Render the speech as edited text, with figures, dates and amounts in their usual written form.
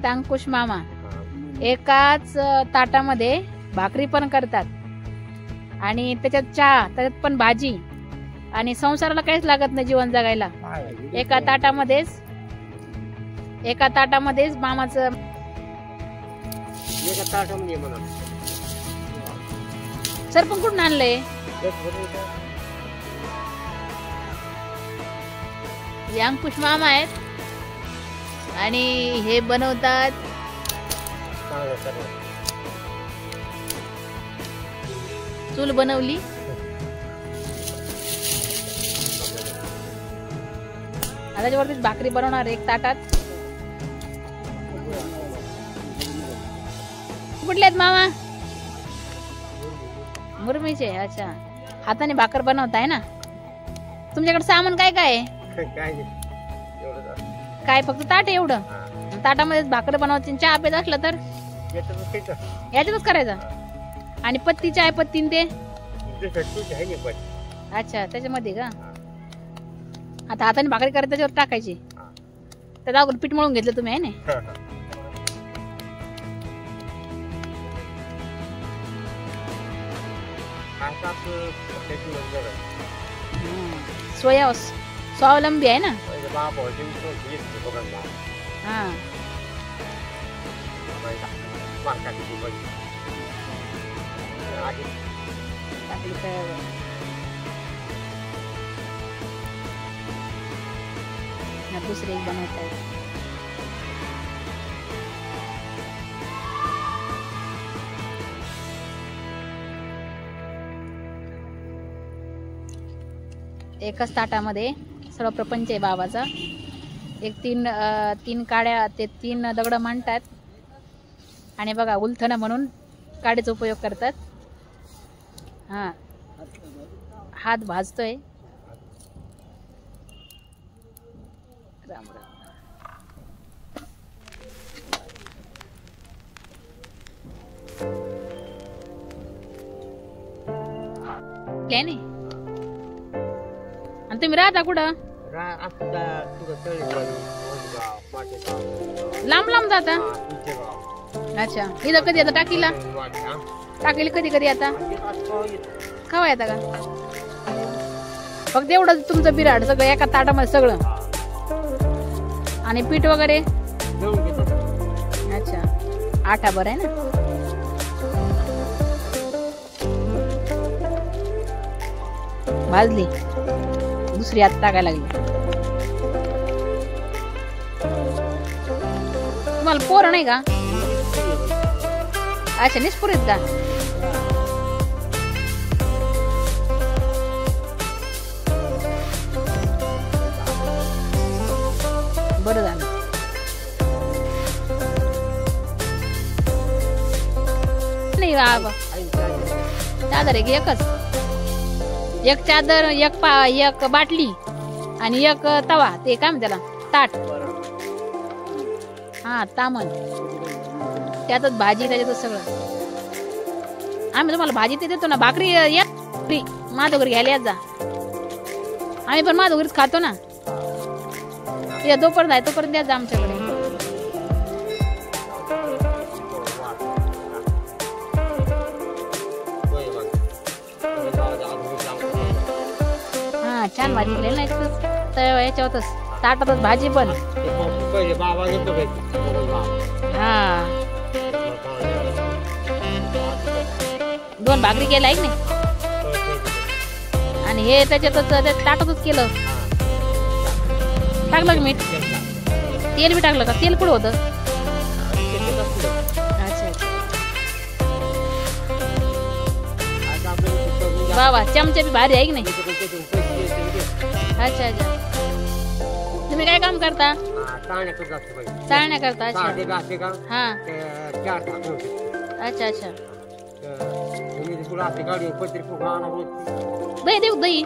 अंकुश मामा एकाच ताटामध्ये भाकरी पण करतात आणि त्याच्यात चहा, त्याच्यात पण भाजी आणि संसाराला काहीच लागत नाही जीवन जगायला. एका ताटामध्येच मामाचं सरपण कुठून आणलंय? हे अंकुश मामा आहेत आणि हे बनवतात चूल बनवली. आता त्याच्यावरतीच भाकरी बनवणार एक ताटात. कुठले आहेत मामा? मुरमीचे. अच्छा, हाताने भाकर बनवताय ना. तुमच्याकडे सामान काय काय आहे? काय फक्त ताट आहे एवढं? ताटामध्ये भाकर बनवायची. चहा पेत असलं तर याच्यातच करायचं. आणि पत्ती चाय पत्तीन ते अच्छा त्याच्यामध्ये का? आता हाताने भाकरी करायची त्याच्यावर टाकायची. त्यात अगोदर पीठ मळून घेतलं तुम्ही आहे ना? स्वावलंबी आहे ना. हा दुसरे एक बनवत आहे. एकाच ताटामध्ये सर्व प्रपंच आहे बाबाचा. एक तीन काड्या ते 3 दगड मांडतात आणि बघा उलथणं म्हणून काडीचा उपयोग करतात. हा हात भाजतोय. राम राम. काय नाही. आणि तुम्ही राहता कुठं? लांब लांब जाता. अच्छा, इथं कधी आता टाकीला कधी कधी आता खावा येता का? फक्त एवढं तुमचं बिराड सगळं एका ताटामध्ये सगळं आणि पीठ वगैरे. अच्छा, आठाभर आहे ना. भाजली दुसरी आत टाकायला लागली. तुम्हाला पोरं नाही का? अच्छा, निष्पुरीत का? बरं झालं. नाही बाबा चादर आहे की एकच? एक चादर, एक बाटली आणि एक तवा. ते काय म्हणते त्याला? ताट. हा तामण. त्यातच भाजी, त्याच्यातच सगळं. आम्ही तुम्हाला भाजी ते देतो ना. भाकरी या माधवघरी घ्यायला यात जा. आम्ही पण माधवघरीच खातो ना. या तोपर्यंत आहे तोपर्यंत द्या जा आमच्याकडे. हा छान भाजी केली ना याच्यावरच ताटातच भाजी पण. हा 2 भाकरी केल्या आहे की नाही. आणि हे त्याच्यातच ताटातच केलं. टाकलं का मीठ? तेल बी टाकलं का? तेल कुठं होतं? अच्छा बाबा चमचा बी भारी आहे की नाही? अच्छा अच्छा. तुम्ही काय काम करता? चाळण्या करता. अच्छा हा. अच्छा अच्छा. दही देऊ दही.